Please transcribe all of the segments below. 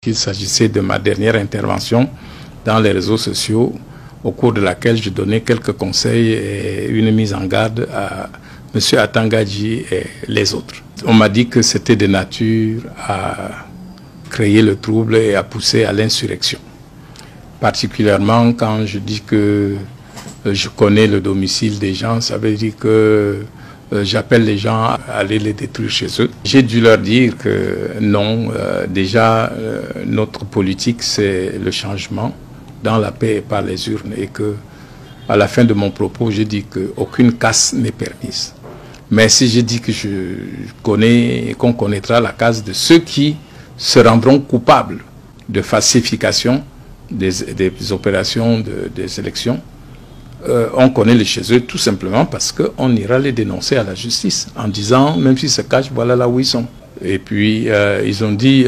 qu'il s'agissait de ma dernière intervention dans les réseaux sociaux, au cours de laquelle je donnais quelques conseils et une mise en garde à M. Atangadji et les autres. On m'a dit que c'était de nature à créer le trouble et à pousser à l'insurrection. Particulièrement quand je dis que je connais le domicile des gens, ça veut dire que j'appelle les gens à aller les détruire chez eux. J'ai dû leur dire que non, déjà notre politique c'est le changement dans la paix et par les urnes, et que à la fin de mon propos, je dis qu'aucune casse n'est permise. Mais si je dis que je connais et qu'on connaîtra la casse de ceux qui se rendront coupables de falsification des opérations des élections, on connaît les chez eux tout simplement parce qu'on ira les dénoncer à la justice en disant, même s'ils se cachent, voilà là où ils sont. Et puis ils ont dit,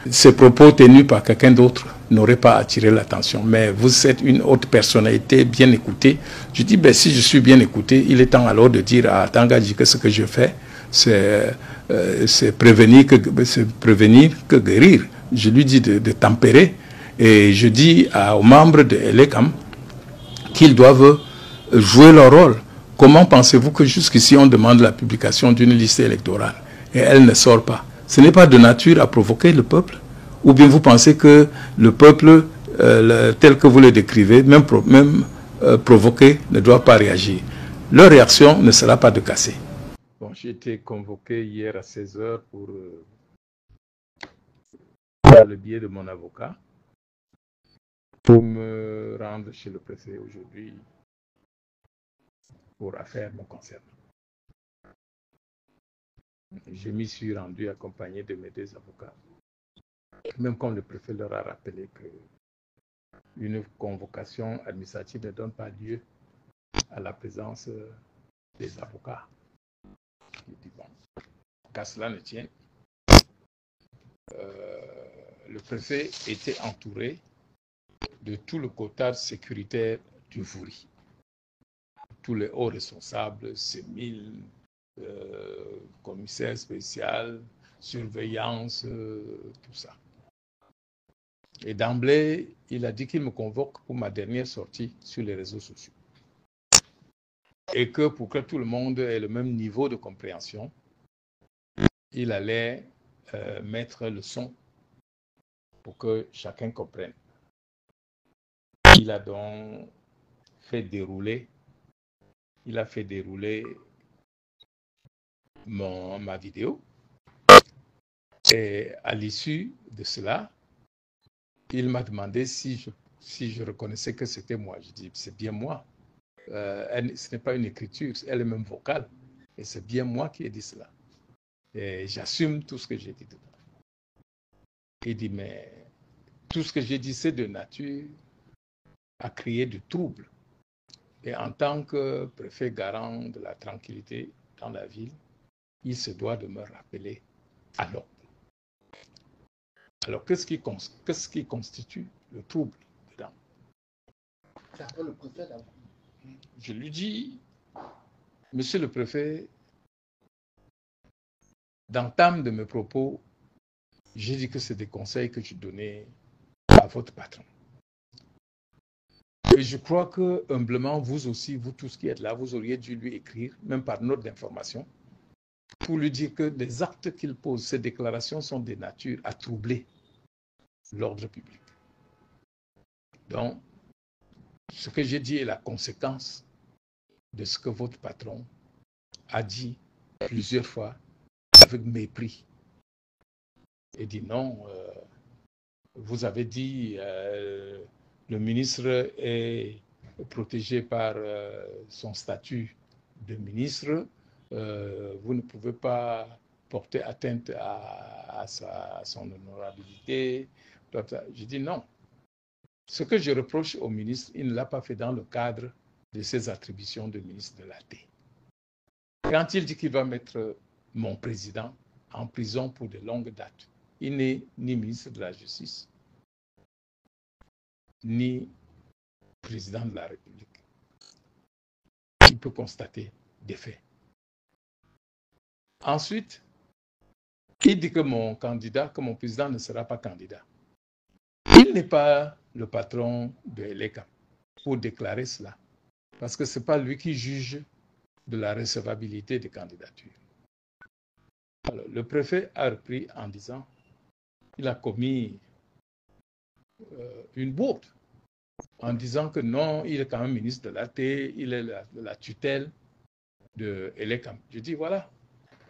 ces propos tenus par quelqu'un d'autre n'auraient pas attiré l'attention. Mais vous êtes une haute personnalité bien écoutée. Je dis, ben, si je suis bien écouté, il est temps alors de dire à Atangadji que ce que je fais, c'est prévenir que guérir. Je lui dis de tempérer. Et je dis aux membres de Elekam qu'ils doivent jouer leur rôle. Comment pensez-vous que jusqu'ici on demande la publication d'une liste électorale et elle ne sort pas? Ce n'est pas de nature à provoquer le peuple? Ou bien vous pensez que le peuple, tel que vous le décrivez, même provoqué, ne doit pas réagir? Leur réaction ne sera pas de casser. Bon, j'ai été convoqué hier à 16 h par le biais de mon avocat pour me rendre chez le préfet aujourd'hui pour affaires me concernant. Je m'y suis rendu accompagné de mes deux avocats. Même comme le préfet leur a rappelé qu'une convocation administrative ne donne pas lieu à la présence des avocats. Je dis bon, qu'à cela ne tienne, le préfet était entouré de tout le quota sécuritaire du Vouri. Tous les hauts responsables, CEMIL, commissaire spécial, surveillance, tout ça. Et d'emblée, il a dit qu'il me convoque pour ma dernière sortie sur les réseaux sociaux. Et que pour que tout le monde ait le même niveau de compréhension, il allait mettre le son pour que chacun comprenne. Il a donc fait dérouler, ma vidéo. Et à l'issue de cela, il m'a demandé si je reconnaissais que c'était moi. Je dis, c'est bien moi. Ce n'est pas une écriture, elle est même vocale. Et c'est bien moi qui ai dit cela. Et j'assume tout ce que j'ai dit dedans. Il dit, mais tout ce que j'ai dit, c'est de nature à créer du trouble. Et en tant que préfet garant de la tranquillité dans la ville, il se doit de me rappeler à l'ordre. Alors, qu'est-ce qui constitue le trouble dedans? Je lui dis, monsieur le préfet, d'entame de mes propos, j'ai dit que c'est des conseils que je donnais à votre patron. Et je crois que, humblement, vous aussi, vous tous qui êtes là, vous auriez dû lui écrire, même par note d'information, pour lui dire que les actes qu'il pose, ces déclarations sont de nature à troubler l'ordre public. Donc, ce que j'ai dit est la conséquence de ce que votre patron a dit plusieurs fois avec mépris. Il dit non, vous avez dit le ministre est protégé par son statut de ministre, vous ne pouvez pas porter atteinte à son honorabilité. Je dis non. Ce que je reproche au ministre, il ne l'a pas fait dans le cadre de ses attributions de ministre de la paix. Quand il dit qu'il va mettre mon président en prison pour de longues dates, il n'est ni ministre de la Justice, ni président de la République. Il peut constater des faits. Ensuite, il dit que mon président ne sera pas candidat. Il n'est pas le patron de l'ECAM pour déclarer cela, parce que ce n'est pas lui qui juge de la recevabilité des candidatures. Alors, le préfet a repris en disant qu'il a commis une bourde, en disant que non, il est quand même ministre de l'AT, il est la tutelle de l'ECAM. Je dis voilà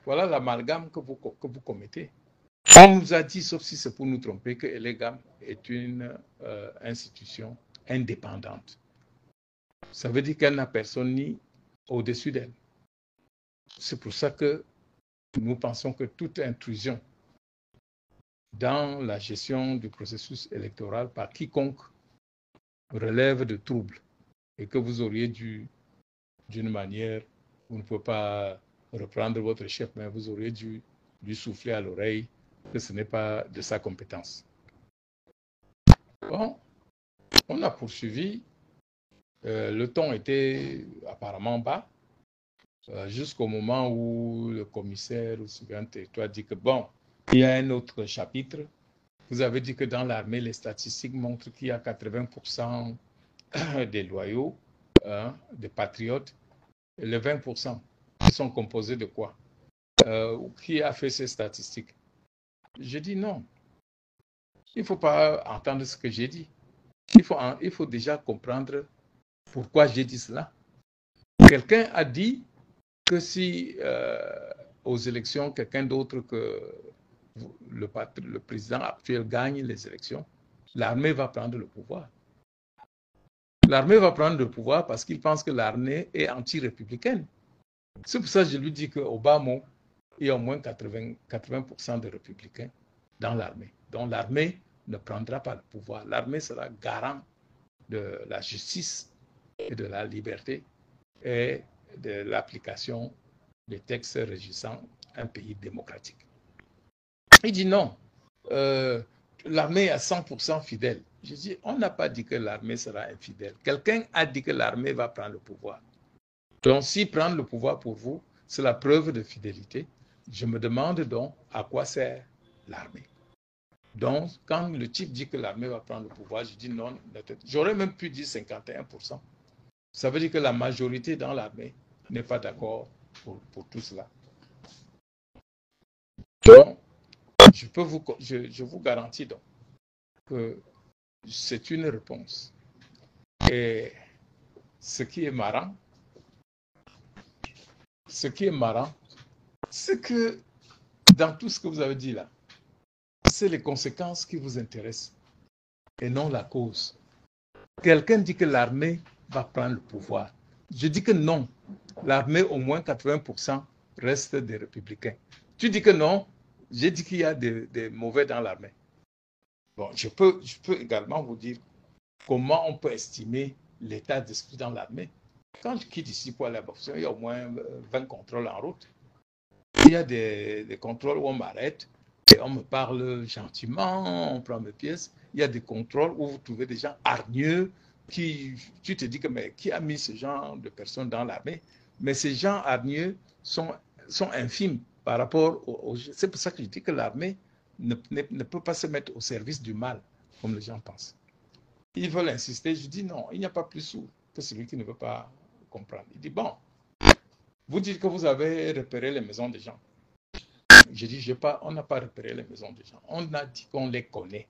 l'amalgame que vous commettez. On nous a dit, sauf si c'est pour nous tromper, que l'ECAM est une institution indépendante. Ça veut dire qu'elle n'a personne ni au-dessus d'elle. C'est pour ça que nous pensons que toute intrusion dans la gestion du processus électoral par quiconque relève de troubles et que vous auriez dû, d'une manière, vous ne pouvez pas reprendre votre chef, mais vous auriez dû lui souffler à l'oreille que ce n'est pas de sa compétence. Bon, on a poursuivi. Le ton était apparemment bas jusqu'au moment où le commissaire au second territoire dit que bon, il y a un autre chapitre. Vous avez dit que dans l'armée, les statistiques montrent qu'il y a 80% des loyaux, des patriotes. Et les 20%, ils sont composés de quoi? Qui a fait ces statistiques? Je dis non. Il ne faut pas entendre ce que j'ai dit. Il faut déjà comprendre pourquoi j'ai dit cela. Quelqu'un a dit que si aux élections, quelqu'un d'autre que le président actuel gagne les élections, l'armée va prendre le pouvoir. L'armée va prendre le pouvoir parce qu'il pense que l'armée est anti-républicaine. C'est pour ça que je lui dis qu'au bas mot, il y a au moins 80% de républicains dans l'armée. Donc l'armée ne prendra pas le pouvoir. L'armée sera garant de la justice et de la liberté et de l'application des textes régissant un pays démocratique. Il dit non, l'armée est à 100% fidèle. Je dis, on n'a pas dit que l'armée sera infidèle. Quelqu'un a dit que l'armée va prendre le pouvoir. Donc, si prendre le pouvoir pour vous, c'est la preuve de fidélité, je me demande donc à quoi sert l'armée. Donc, quand le type dit que l'armée va prendre le pouvoir, je dis non. J'aurais même pu dire 51%. Ça veut dire que la majorité dans l'armée n'est pas d'accord pour tout cela. Donc, je vous garantis donc que c'est une réponse. Et ce qui est marrant, c'est que dans tout ce que vous avez dit là, c'est les conséquences qui vous intéressent et non la cause. Quelqu'un dit que l'armée va prendre le pouvoir. Je dis que non. L'armée, au moins 80%, reste des républicains. Tu dis que non. J'ai dit qu'il y a des mauvais dans l'armée. Bon, je peux également vous dire comment on peut estimer l'état d'esprit dans l'armée. Quand je quitte ici pour aller à Bafoussam, il y a au moins 20 contrôles en route. Il y a des contrôles où on m'arrête et on me parle gentiment, on prend mes pièces. Il y a des contrôles où vous trouvez des gens hargneux tu te dis que mais qui a mis ce genre de personnes dans l'armée? Mais ces gens hargneux sont infimes par rapport C'est pour ça que je dis que l'armée ne peut pas se mettre au service du mal, comme les gens pensent. Ils veulent insister, je dis non, il n'y a pas plus sourd que celui qui ne veut pas comprendre. Il dit bon, vous dites que vous avez repéré les maisons des gens. Je dis, on n'a pas repéré les maisons des gens. On a dit qu'on les connaît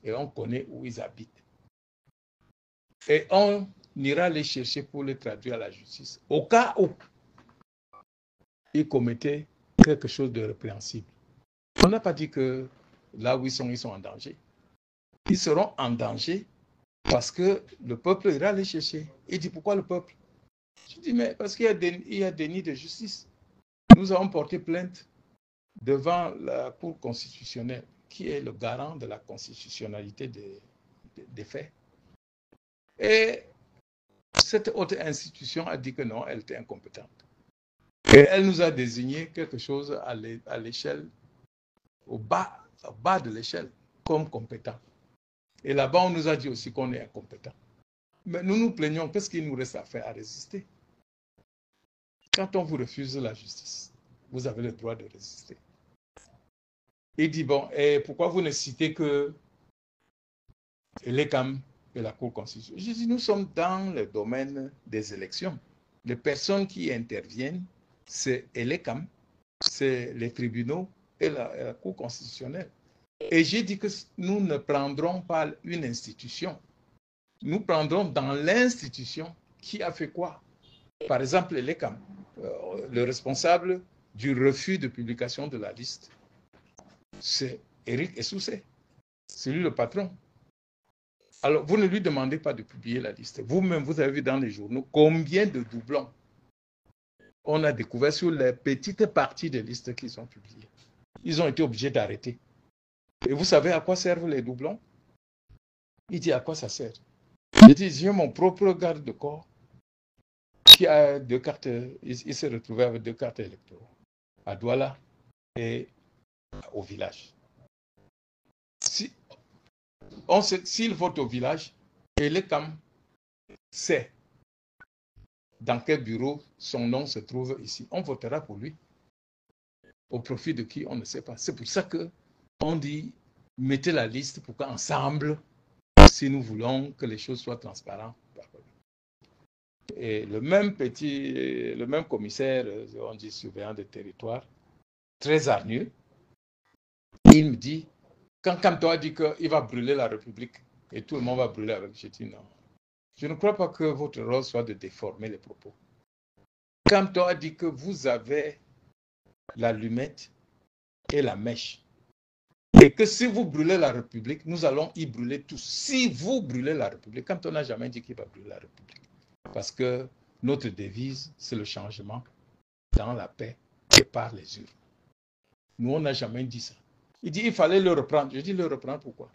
et on connaît où ils habitent. Et on ira les chercher pour les traduire à la justice. Au cas où ils commettaient quelque chose de répréhensible. On n'a pas dit que là où ils sont en danger. Ils seront en danger parce que le peuple ira les chercher. Il dit, pourquoi le peuple? Je dis, mais parce qu'il y a déni de justice. Nous avons porté plainte devant la Cour constitutionnelle, qui est le garant de la constitutionnalité des faits. Et cette autre institution a dit que non, elle était incompétente. Et elle nous a désigné quelque chose à l'échelle, au bas de l'échelle, comme compétent. Et là-bas, on nous a dit aussi qu'on est incompétent. Mais nous nous plaignons, qu'est-ce qu'il nous reste à faire? À résister. Quand on vous refuse la justice, vous avez le droit de résister. Il dit, bon, et pourquoi vous ne citez que Elecam et la Cour constitutionnelle. Je dis, nous sommes dans le domaine des élections. Les personnes qui interviennent, c'est Elecam, c'est les tribunaux et la Cour constitutionnelle. Et j'ai dit que nous ne prendrons pas une institution. Nous prendrons dans l'institution qui a fait quoi. Par exemple, Elecam, le responsable du refus de publication de la liste, c'est Éric Essoussé. C'est lui le patron. Alors, vous ne lui demandez pas de publier la liste. Vous-même, vous avez vu dans les journaux combien de doublons on a découvert sur les petites parties des listes qu'ils ont publiées. Ils ont été obligés d'arrêter. Et vous savez à quoi servent les doublons? Il dit à quoi ça sert? Il dit, j'ai mon propre garde de corps qui a 2 cartes, il s'est retrouvé avec 2 cartes électorales, à Douala et au village. S'il vote au village, Elecam sait dans quel bureau son nom se trouve ici. On votera pour lui. Au profit de qui, on ne sait pas. C'est pour ça qu'on dit, mettez la liste pour qu'ensemble, si nous voulons que les choses soient transparentes. Et le même commissaire, on dit surveillant de territoire, très hargneux, il me dit, quand Kamto a dit qu'il va brûler la République, et tout le monde va brûler avec, j'ai dit non. Je ne crois pas que votre rôle soit de déformer les propos. Kamto a dit que vous avez l'allumette et la mèche. Et que si vous brûlez la République, nous allons y brûler tous. Si vous brûlez la République, Kamto n'a jamais dit qu'il va brûler la République. Parce que notre devise, c'est le changement dans la paix et par les urnes. Nous, on n'a jamais dit ça. Il dit qu'il fallait le reprendre. Je dis le reprendre pourquoi?